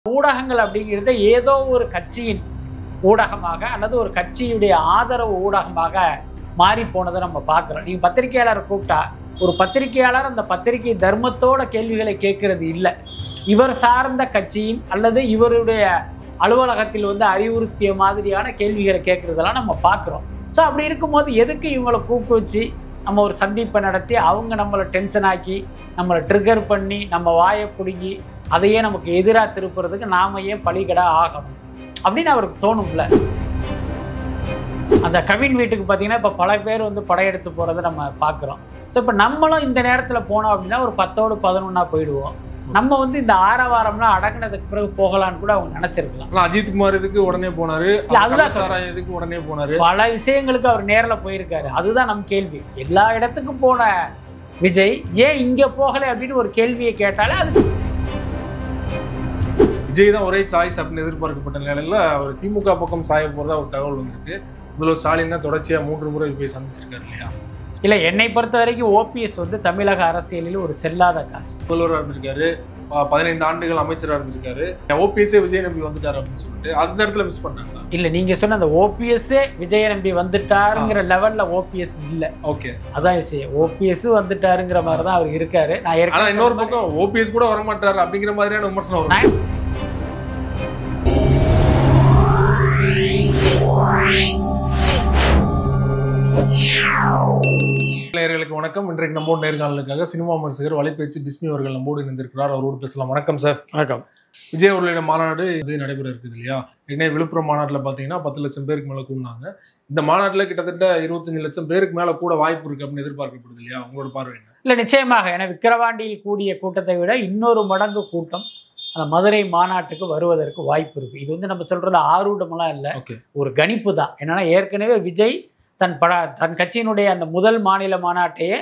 ஊடகங்கள் அப்படிங்கிறது ஏதோ ஒரு கட்சியின் ஊடகமாக அல்லது ஒரு கட்சியுடைய ஆதரவு ஊடகமாக மாறி போனதை நம்ம பார்க்குறோம். நீங்கள் பத்திரிகையாளரை கூப்பிட்டா ஒரு பத்திரிகையாளர் அந்த பத்திரிகை தர்மத்தோட கேள்விகளை கேட்கறது இல்லை, இவர் சார்ந்த கட்சியின் அல்லது இவருடைய அலுவலகத்தில் அறிவுறுத்திய மாதிரியான கேள்விகளை கேட்கறதெல்லாம் நம்ம பார்க்குறோம். ஸோ அப்படி இருக்கும்போது எதுக்கு இவங்களை கூப்பிட்டு வச்சு நம்ம ஒரு சந்திப்பை நடத்தி அவங்க நம்மளை டென்ஷன் ஆக்கி நம்மளை ட்ரிகர் பண்ணி நம்ம வாயை பிடுங்கி அதையே நமக்கு எதிராக திருப்புறதுக்கு நாம ஏன் பலிகடா ஆகணும் அப்படின்னு அவருக்கு தோணும்ல. அந்த கவின் வீட்டுக்கு பார்த்தீங்கன்னா இப்போ பல பேர் படையெடுத்து போகிறத நம்ம பார்க்குறோம். ஸோ இப்போ நம்மளும் இந்த நேரத்தில் போனோம் அப்படின்னா ஒரு 10ஓடு 11 போயிடுவோம். நம்ம இந்த ஆரவாரம்லாம் அடங்கினதுக்கு பிறகு போகலான்னு கூட அவங்க நினைச்சிருக்கலாம். அஜித் குமார் இதுக்கு உடனே போனாரு, அதுதான் இதுக்கு உடனே போனாரு, பல விஷயங்களுக்கு அவர் நேரில் போயிருக்காரு. அதுதான் நம் கேள்வி. எல்லா இடத்துக்கும் போன விஜய் ஏன் இங்கே போகலை அப்படின்னு ஒரு கேள்வியை கேட்டாலே அது விஜய் தான் ஒரே சாய்ஸ் அப்படின்னு எதிர்பார்க்கப்பட்ட நிலையில அவர் திமுக பக்கம் சாய போறதா ஒரு தகவல் வந்திருக்கு. முதல்வர் ஸ்டாலின் தொடர்ச்சியா 3 முறை போய் சந்திச்சிருக்காரு இல்லையா? இல்லை, என்னை பொறுத்த வரைக்கும் ஓபிஎஸ் தமிழக அரசியலில் ஒரு செல்லாத காசு. முதல்வராக இருந்திருக்காரு, 15 ஆண்டுகள் அமைச்சராக இருந்திருக்காரு. ஓபிஎஸ்ஸே விஜய் நம்பி வந்துட்டாரு அப்படின்னு சொல்லிட்டு அந்த இடத்துல மிஸ் பண்ணாங்க. இல்லை, நீங்க சொன்ன அந்த ஓபிஎஸ்ஸே விஜய் நம்பி வந்துட்டாருங்கிற லெவல்ல ஓபிஎஸ் இல்லை. ஓகே, அதான் விஷயம். ஓபிஎஸ் வந்துட்டாருங்கிற மாதிரி தான் அவர் இருக்காரு. நான் இன்னொரு பக்கம் ஓபிஎஸ் கூட வரமாட்டாரு அப்படிங்கிற மாதிரியான விமர்சனம் வரும். நேயர்களுக்கு வணக்கம். இன்றைக்கு நம்மோடு நேர்காணலுக்காக சினிமா விமர்சகர் வலைப்பேச்சு பிஸ்மி அவர்கள் நம்மோடு இணைந்திருக்கிறார். அவரோடு பேசலாம். வணக்கம் சார். வணக்கம். விஜய் அவர்களுடைய மாநாடு இது நடைபெற இருக்குது இல்லையா? ஏன்னா விழுப்புரம் மாநாட்டில் பார்த்தீங்கன்னா 10 லட்சம் பேருக்கு மேலே கூடினாங்க. இந்த மாநாட்டில் கிட்டத்தட்ட 25 லட்சம் பேருக்கு மேலே கூட வாய்ப்பு இருக்கு அப்படின்னு எதிர்பார்க்கப்படுது இல்லையா? உங்களோட பார்வை என்ன? இல்லை, நிச்சயமாக. ஏன்னா விக்கிரவாண்டியில் கூடிய கூட்டத்தை விட இன்னொரு மடங்கு கூட்டம் அந்த மதுரை மாநாட்டுக்கு வருவதற்கு வாய்ப்பு இருக்கு. இது நம்ம சொல்றது ஆரூடமெல்லாம் இல்லை, ஒரு கணிப்பு தான். என்னன்னா ஏற்கனவே விஜய் தன் கட்சியினுடைய அந்த முதல் மாநில மாநாட்டையே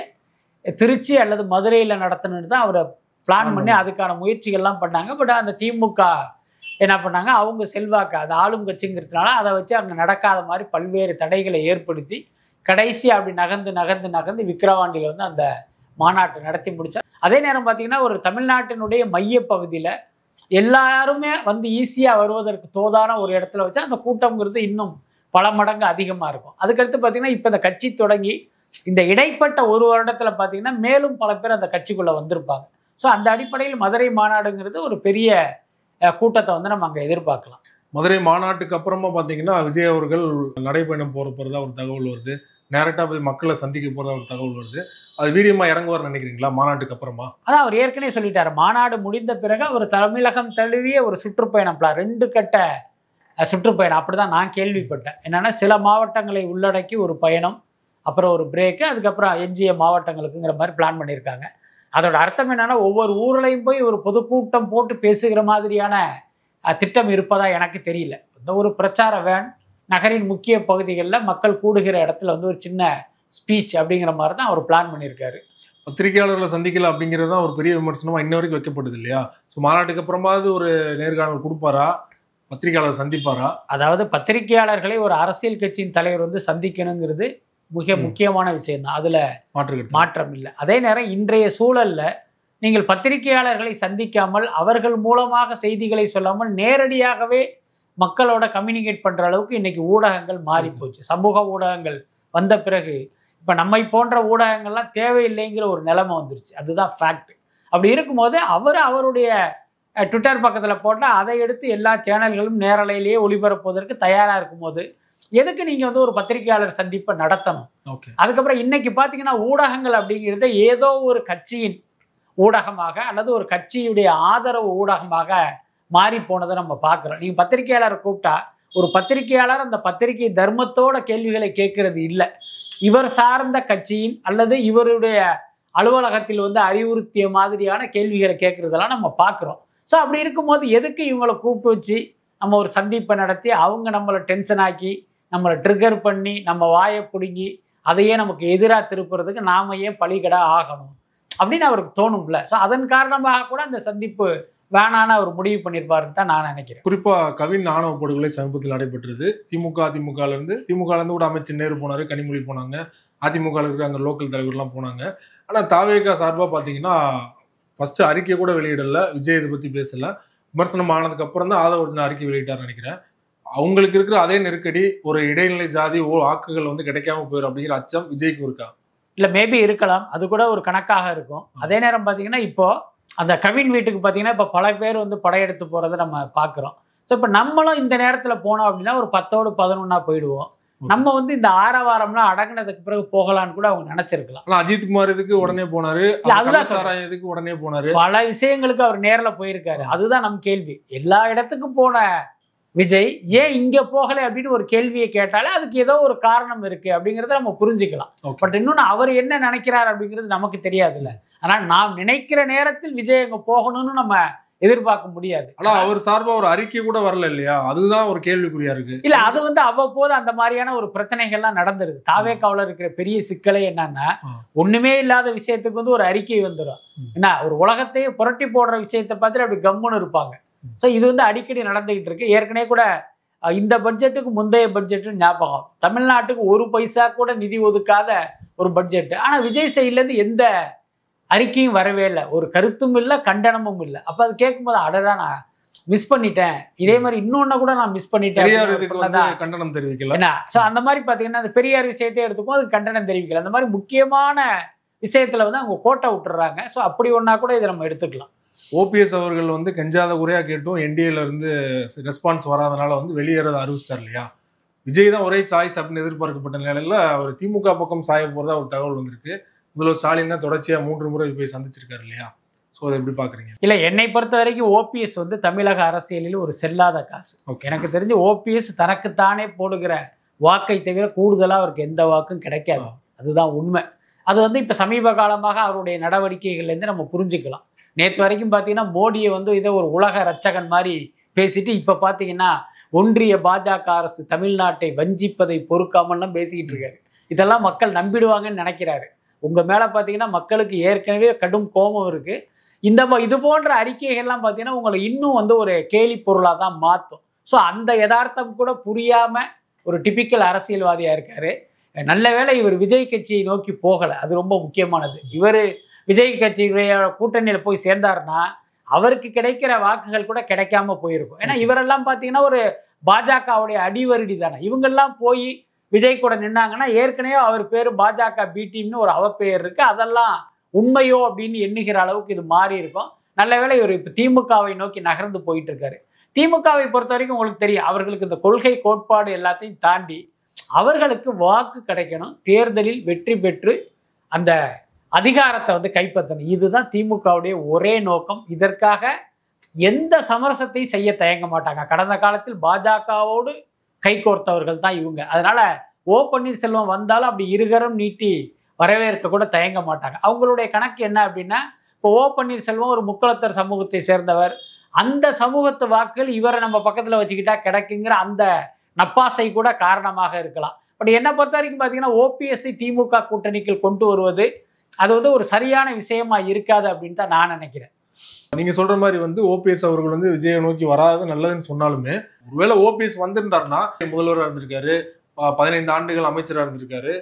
திருச்சி அல்லது மதுரையில் நடத்தணும்னு தான் அவரை பிளான் பண்ணி அதுக்கான முயற்சிகள்லாம் பண்ணாங்க. பட் அந்த திமுக என்ன பண்ணாங்க, அவங்க செல்வாக்கு அது ஆளும் கட்சிங்கிறதுனால அதை வச்சு அங்கே நடக்காத மாதிரி பல்வேறு தடைகளை ஏற்படுத்தி கடைசி அப்படி நகர்ந்து விக்கிரவாண்டியில் அந்த மாநாட்டை நடத்தி முடிச்சார். அதே நேரம் பார்த்தீங்கன்னா ஒரு தமிழ்நாட்டினுடைய மையப்பகுதியில் எல்லாருமே ஈஸியாக வருவதற்கு தோதான ஒரு இடத்துல வச்சு அந்த கூட்டம்ங்கிறது இன்னும் பல மடங்கு அதிகமாக இருக்கும். அதுக்கடுத்து பார்த்தீங்கன்னா இப்போ இந்த கட்சி தொடங்கி இந்த இடைப்பட்ட ஒரு வருடத்தில் பார்த்தீங்கன்னா மேலும் பல பேர் அந்த கட்சிக்குள்ளே வந்திருப்பாங்க. ஸோ அந்த அடிப்படையில் மதுரை மாநாடுங்கிறது ஒரு பெரிய கூட்டத்தை நம்ம அங்கே எதிர்பார்க்கலாம். மதுரை மாநாட்டுக்கு அப்புறமா பார்த்தீங்கன்னா விஜய் அவர்கள் நடைபயணம் போகிறதா ஒரு தகவல் வருது. நேரட்டாக போய் மக்களை சந்திக்க போகிறதா ஒரு தகவல் வருது. அது வீரியமாக இறங்குவார் நினைக்கிறீங்களா மாநாட்டுக்கு அப்புறமா? அதான் அவர் ஏற்கனவே சொல்லிட்டாரு. மாநாடு முடிந்த பிறகு அவர் தமிழகம் தழுவிய ஒரு சுற்றுப்பயணம் 2 கட்ட சுற்றுப்பயணம் அப்படிதான் நான் கேள்விப்பட்டேன். என்னன்னா சில மாவட்டங்களை உள்ளடக்கி ஒரு பயணம், அப்புறம் ஒரு பிரேக்கு, அதுக்கப்புறம் எஞ்சிய மாவட்டங்களுக்குங்கிற மாதிரி பிளான் பண்ணியிருக்காங்க. அதோட அர்த்தம் என்னன்னா ஒவ்வொரு ஊர்லையும் போய் ஒரு பொதுக்கூட்டம் போட்டு பேசுகிற மாதிரியான திட்டம் இருப்பதா எனக்கு தெரியல. இந்த ஒரு பிரச்சார வேன் நகரின் முக்கிய பகுதிகளில் மக்கள் கூடுகிற இடத்துல ஒரு சின்ன ஸ்பீச் அப்படிங்கிற மாதிரி தான் அவர் பிளான் பண்ணியிருக்காரு. பத்திரிகையாளர்களை சந்திக்கல அப்படிங்கிறது தான் ஒரு பெரிய விமர்சனமாக இன்ன வரைக்கும் வைக்கப்படுது இல்லையா? ஸோ மாநாட்டுக்கு அப்புறமாவது ஒரு நேர்காணல் கொடுப்பாரா, பத்திரிகையாளர் சந்திப்பாரா? அதாவது பத்திரிகையாளர்களை ஒரு அரசியல் கட்சியின் தலைவர் சந்திக்கணுங்கிறது மிக முக்கியமான விஷயம் தான். அதுல மாற்றம் இல்லை. அதே நேரம் இன்றைய சூழல்ல நீங்கள் பத்திரிகையாளர்களை சந்திக்காமல் அவர்கள் மூலமாக செய்திகளை சொல்லாமல் நேரடியாகவே மக்களோட கம்யூனிகேட் பண்ற அளவுக்கு இன்னைக்கு ஊடகங்கள் மாறி போச்சு. சமூக ஊடகங்கள் வந்த பிறகு இப்ப நம்மை போன்ற ஊடகங்கள்லாம் தேவையில்லைங்கிற ஒரு நிலைமை வந்துருச்சு. அதுதான் ஃபேக்ட். அப்படி இருக்கும்போது அவருடைய ட்விட்டர் பக்கத்தில் போட்டால் அதை எடுத்து எல்லா சேனல்களும் நேரலையிலேயே ஒளிபரப்புவதற்கு தயாராக இருக்கும்போது எதுக்கு நீங்கள் ஒரு பத்திரிகையாளர் சந்திப்பை நடத்தணும்? அதுக்கப்புறம் இன்னைக்கு பார்த்தீங்கன்னா ஊடகங்கள் அப்படிங்கிறது ஏதோ ஒரு கட்சியின் ஊடகமாக அல்லது ஒரு கட்சியுடைய ஆதரவு ஊடகமாக மாறி போனதை நம்ம பார்க்குறோம். நீங்கள் பத்திரிகையாளரை கூப்பிட்டா ஒரு பத்திரிகையாளர் அந்த பத்திரிகை தர்மத்தோட கேள்விகளை கேட்கறது இல்லை, இவர் சார்ந்த கட்சியின் அல்லது இவருடைய அலுவலகத்தில் அறிவுறுத்திய மாதிரியான கேள்விகளை கேட்கறதெல்லாம் நம்ம பார்க்குறோம். ஸோ அப்படி இருக்கும்போது எதுக்கு இவங்களை கூப்பிட்டு வச்சு நம்ம ஒரு சந்திப்பை நடத்தி அவங்க நம்மளை டென்ஷன் ஆக்கி நம்மளை ட்ரிகர் பண்ணி நம்ம வாயை பிடுங்கி அதையே நமக்கு எதிராக திருப்புறதுக்கு நாம ஏன் பலிகடா ஆகணும் அப்படின்னு அவருக்கு தோணும்ல. ஸோ அதன் காரணமாக கூட அந்த சந்திப்பு வேணான்னு அவர் முடிவு பண்ணியிருப்பாருன்னு தான் நான் நினைக்கிறேன். குறிப்பாக கவின் ஆணவ படுகொலை சமீபத்தில் நடைபெற்றது. திமுகலேருந்து கூட அமைச்சர் நேரு போனார், கனிமொழி போனாங்க, அதிமுக இருக்கிற அங்கே லோக்கல் தலைவர்லாம் போனாங்க. ஆனால் தாவேகா சார்பாக பார்த்தீங்கன்னா ஃபர்ஸ்ட் அறிக்கை கூட வெளியிடல, விஜய் இதை பற்றி பேசல. விமர்சனம் ஆனதுக்கு அப்புறம் தான் ஆதவர்ஜுனா அறிக்கை வெளியிட்டார் நினைக்கிறேன். அவங்களுக்கு இருக்கிற அதே நெருக்கடி, ஒரு இடைநிலை ஜாதி வாக்குகள் வந்து கிடைக்காம போயிடும் அப்படிங்கிற அச்சம் விஜய்க்கு இருக்கா? இல்ல மேபி இருக்கலாம், அது கூட ஒரு கணக்காக இருக்கும். அதே நேரம் பாத்தீங்கன்னா இப்போ அந்த கவின் வீட்டுக்கு பாத்தீங்கன்னா இப்ப பல பேர் வந்து படையெடுத்து போறதை நம்ம பாக்குறோம். ஸோ இப்ப நம்மளும் இந்த நேரத்துல போனோம் அப்படின்னா ஒரு 10ஓடு 11 போயிடுவோம். நம்ம வந்து இந்த ஆரவாரம்லாம் அடங்கினதுக்கு பிறகு போகலான்னு கூட அவங்க நினைச்சிருக்கலாம். ஆனா அஜித் குமார் இதுக்கு உடனே போனாரு, இதுக்கு உடனே போனாரு, பல விஷயங்களுக்கு அவர் நேர்ல போயிருக்காரு. அதுதான் நம் கேள்வி. எல்லா இடத்துக்கும் போன விஜய் ஏன் இங்க போகலை அப்படின்னு ஒரு கேள்வியை கேட்டாலே அதுக்கு ஏதோ ஒரு காரணம் இருக்கு அப்படிங்கறத நம்ம புரிஞ்சுக்கலாம். பட் இன்னொன்னு அவர் என்ன நினைக்கிறார் அப்படிங்கிறது நமக்கு தெரியாதுல்ல. ஆனா நாம் நினைக்கிற நேரத்தில் விஜய் அங்க போகணும்னு நம்ம எதிர்பார்க்க முடியாது. ஆனா அவர் சார்பா ஒரு அறிக்கை கூட வரல இல்லையா? அதுதான் ஒரு கேள்விக்குறியா இருக்கு. இல்ல அது வந்து அவ்வப்போது அந்த மாதிரியான ஒரு பிரச்சனைகள்லாம் நடந்துருது. தாவேக்காவுல இருக்கிற பெரிய சிக்கலை என்னன்னா, ஒண்ணுமே இல்லாத விஷயத்துக்கு வந்து ஒரு அறிக்கை வந்துடும். என்ன ஒரு உலகத்தையே புரட்டி போடுற விஷயத்தை பார்த்துட்டு அப்படி கம்முன்னு இருப்பாங்க. ஸோ இது வந்து அடிக்கடி நடந்துகிட்டு இருக்கு. ஏற்கனவே கூட இந்த பட்ஜெட்டுக்கு முந்தைய பட்ஜெட்டு ஞாபகம், தமிழ்நாட்டுக்கு ஒரு பைசா கூட நிதி ஒதுக்காத ஒரு பட்ஜெட். ஆனா விஜய் சைட்லேருந்து எந்த அறிக்கையும் வரவே இல்லை, ஒரு கருத்தும் இல்லை, கண்டனமும் இல்லை. அப்ப அது கேட்கும்போது அடடா நான் மிஸ் பண்ணிட்டேன், இதே மாதிரி இன்னொன்னு கூட நான் மிஸ் பண்ணிட்டேன், கண்டனம் தெரிவிக்கல. என்ன ஸோ அந்த மாதிரி பாத்தீங்கன்னா அந்த பெரியார் விஷயத்தை எடுத்துக்கும் அது கண்டனம் தெரிவிக்கல. அந்த மாதிரி முக்கியமான விஷயத்துல வந்து அவங்க கோட்டை விட்டுறாங்க. ஸோ அப்படி ஒன்னா கூட இதை நம்ம எடுத்துக்கலாம். ஓபிஎஸ் அவர்கள் வந்து கெஞ்சாத குறையா கேட்டும் என்டிஏல இருந்து ரெஸ்பான்ஸ் வராதனால வந்து வெளியேறத அறிவிச்சிட்டார் இல்லையா? விஜய் தான் ஒரே சாய்ஸ் அப்படின்னு எதிர்பார்க்கப்பட்ட நிலையில அவர் திமுக பக்கம் சாய போறதா ஒரு தகவல் வந்திருக்கு. முதல்வர் ஸ்டாலின் தான் தொடர்ச்சியா 3 முறை போய் சந்திச்சிருக்காரு இல்லையா? ஸோ அதை எப்படி பாக்குறீங்க? இல்ல என்னை பொறுத்த வரைக்கும் ஓபிஎஸ் வந்து தமிழக அரசியலில் ஒரு செல்லாத காசு. எனக்கு தெரிஞ்சு ஓபிஎஸ் தனக்குத்தானே போடுகிற வாக்கை தவிர கூடுதலா அவருக்கு எந்த வாக்கும் கிடைக்காது. அதுதான் உண்மை. அது வந்து இப்ப சமீப காலமாக அவருடைய நடவடிக்கைகள்ல இருந்து நம்ம புரிஞ்சுக்கலாம். நேற்று வரைக்கும் பார்த்தீங்கன்னா மோடியை வந்து இதை ஒரு உலக ரட்சகன் மாதிரி பேசிட்டு இப்போ பார்த்தீங்கன்னா ஒன்றிய பாஜக அரசு தமிழ்நாட்டை வஞ்சிப்பதை பொறுக்காமல்லாம் பேசிக்கிட்டு இருக்காரு. இதெல்லாம் மக்கள் நம்பிடுவாங்கன்னு நினைக்கிறாரு. உங்க மேல பார்த்தீங்கன்னா மக்களுக்கு ஏற்கனவே கடும் கோபம் இருக்கு. இது போன்ற அறிக்கைகள்லாம் பார்த்தீங்கன்னா உங்களை இன்னும் வந்து ஒரு கேலி பொருளாக தான் மாற்றும். ஸோ அந்த யதார்த்தம் கூட புரியாம ஒரு டிபிக்கல் அரசியல்வாதியா இருக்காரு. நல்ல வேளை இவர் விஜய் கட்சியை நோக்கி போகலை, அது ரொம்ப முக்கியமானது. இவர் விஜய் கட்சியுடைய கூட்டணியில போய் சேர்ந்தாருன்னா அவருக்கு கிடைக்கிற வாக்குகள் கூட கிடைக்காம போயிருக்கும். ஏன்னா இவரெல்லாம் பார்த்தீங்கன்னா ஒரு பாஜகவுடைய அடிவருடி தானே. இவங்கெல்லாம் போய் விஜய் கூட நின்னாங்கன்னா ஏற்கனவே அவர் பேர் பாஜக பி டீம்னு ஒரு அவப்பெயர் இருக்கு. அதெல்லாம் உண்மையோ அப்படின்னு எண்ணுகிற அளவுக்கு இது மாறி இருக்கும். நல்ல வேளை இவர் இப்போ திமுகவை நோக்கி நகர்ந்து போயிட்டு இருக்காரு. திமுகவை பொறுத்த வரைக்கும் உங்களுக்கு தெரியும், அவர்களுக்கு இந்த கொள்கை கோட்பாடு எல்லாத்தையும் தாண்டி அவர்களுக்கு வாக்கு கிடைக்கணும், தேர்தலில் வெற்றி பெற்று அந்த அதிகாரத்தை வந்து கைப்பற்றணும். இதுதான் திமுகவுடைய ஒரே நோக்கம். இதற்காக எந்த சமரசத்தையும் செய்ய தயங்க மாட்டாங்க. கடந்த காலத்தில் பாஜகவோடு கைகோர்த்தவர்கள் தான் இவங்க. அதனால ஓ பன்னீர்செல்வம் வந்தாலும் அப்படி இருகரம் நீட்டி வரவேற்க கூட தயங்க மாட்டாங்க. அவங்களுடைய கணக்கு என்ன அப்படின்னா, இப்போ ஓ பன்னீர்செல்வம் ஒரு முக்குளத்தர் சமூகத்தை சேர்ந்தவர், அந்த சமூகத்து வாக்குகள் இவரை நம்ம பக்கத்துல வச்சுக்கிட்டா கிடைக்குங்கிற அந்த நப்பாசை கூட காரணமாக இருக்கலாம். பட் என்னை பொறுத்த வரைக்கும் பார்த்தீங்கன்னா ஓபிஎஸ்ஐ திமுக கூட்டணிக்குள் கொண்டு வருவது அது வந்து ஒரு சரியான விஷயமா இருக்காது அப்படின்னு தான் நான் நினைக்கிறேன். நீங்க சொல்ற மாதிரி வந்து ஓபிஎஸ் அவர்கள் வந்து விஜயை நோக்கி வராது நல்லதுன்னு சொன்னாலுமே, ஒருவேளை ஓபிஎஸ் வந்திருந்தாருன்னா முதல்வராக இருந்திருக்காரு, 15 ஆண்டுகள் அமைச்சராக இருந்திருக்காரு,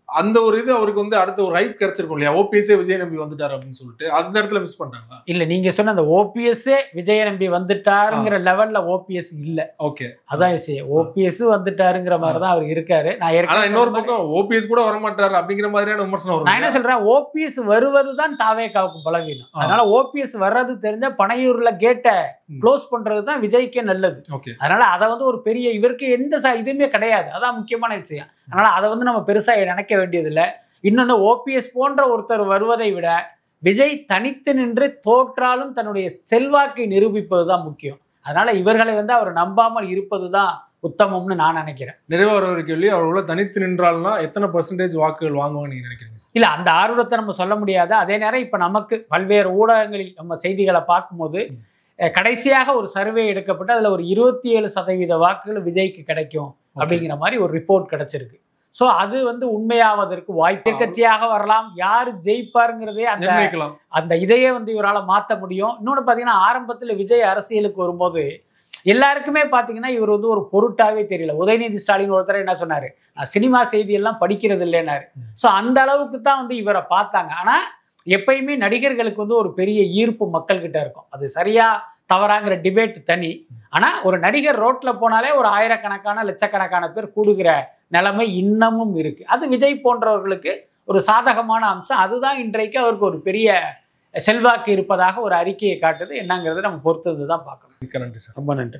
அந்த ஒரு இது அவருக்கு வந்து அடுத்த ஒரு ரைட் கிடைச்சிருக்கும் இல்லையா? ஓபிஎஸ்ஏ விஜய் நம்பி வந்துட்டாரு அப்படின்னு சொல்லிட்டு அந்த இடத்துல மிஸ் பண்ணிட்டாங்களா? இல்ல நீங்க சொன்ன அந்த ஓபிஎஸ்ஏ விஜய் நம்பி வந்துட்டாருங்கிற லெவல்ல ஓபிஎஸ் இல்ல. ஓகே, அதான் விஷயம். ஓபிஎஸ் வந்துட்டாருங்கிற மாதிரி தான் அவர் இருக்காரு. நான் இன்னொரு பக்கம் ஓபிஎஸ் கூட வரமாட்டாரு அப்படிங்கிற மாதிரியான விமர்சனம் வரும். நான் என்ன சொல்றேன், ஓபிஎஸ் வருவதுதான் தாவேக்காவுக்கு பலவீனம். அதனால ஓபிஎஸ் வர்றது தெரிஞ்ச பனையூர்ல கேட்டை க்ளோஸ் பண்றதுதான் விஜய்க்கே நல்லது. அதனால அதை வந்து ஒரு பெரிய இவருக்கு எந்த இதுவுமே கிடையாது. அதான் முக்கியமான விஷயம். அதனால அதை வந்து நம்ம பெருசா நினைக்க வேண்டியதில்லை. இன்னொன்னு ஓபிஎஸ் போன்ற ஒருத்தர் வருவதை விட விஜய் தனித்து நின்று தோற்றாலும் தன்னுடைய செல்வாக்கை நிரூபிப்பதுதான் முக்கியம். அதனால இவர்களை வந்து அவர் நம்பாமல் இருப்பதுதான் உத்தமம்னு நான் நினைக்கிறேன். நிறைவாக ஒரு கேள்வி, அவர்கள தனித்து நின்றால்னா எத்தனை % வாக்குகள் வாங்குவாங்க நீங்க நினைக்கிறீங்க? இல்ல அந்த ஆர்வத்தை நம்ம சொல்ல முடியாது. அதே நேரம் இப்ப நமக்கு பல்வேறு ஊடகங்களில் நம்ம செய்திகளை பார்க்கும்போது கடைசியாக ஒரு சர்வே எடுக்கப்பட்டு அதுல ஒரு 27% வாக்குகள் விஜய்க்கு கிடைக்கும் அப்படிங்கிற மாதிரி ஒரு ரிப்போர்ட் கிடைச்சிருக்கு. ஸோ அது வந்து உண்மையாவதற்கு வாய்ப்பு. கட்சியாக வரலாம், யாரு ஜெயிப்பாருங்கிறதே அந்த இதையே வந்து இவரால் மாற்ற முடியும். இன்னொன்று பார்த்தீங்கன்னா ஆரம்பத்தில் விஜய் அரசியலுக்கு வரும்போது எல்லாருக்குமே பார்த்தீங்கன்னா இவர் வந்து ஒரு பொருட்டாவே தெரியல. உதயநிதி ஸ்டாலின் ஒருத்தர் என்ன சொன்னாரு, நான் சினிமா செய்தியெல்லாம் படிக்கிறது இல்லைன்னாரு. ஸோ அந்த அளவுக்கு தான் வந்து இவரை பார்த்தாங்க. ஆனால் எப்பயுமே நடிகர்களுக்கு வந்து ஒரு பெரிய ஈர்ப்பு மக்கள்கிட்ட இருக்கும். அது சரியா தவறாங்கிற டிபேட் தனி. ஆனா ஒரு நடிகர் ரோட்ல போனாலே ஒரு ஆயிரக்கணக்கான லட்சக்கணக்கான பேர் கூடுகிற நிலைமை இன்னமும் இருக்கு. அது விஜய் போன்றவர்களுக்கு ஒரு சாதகமான அம்சம். அதுதான் இன்றைக்கு அவருக்கு ஒரு பெரிய செல்வாக்கு இருப்பதாக ஒரு அறிக்கையை காட்டுது. என்னங்கிறத நம்ம பொறுத்தது தான் பார்க்கணும். மிக்க நன்றி சார். ரொம்ப நன்றி.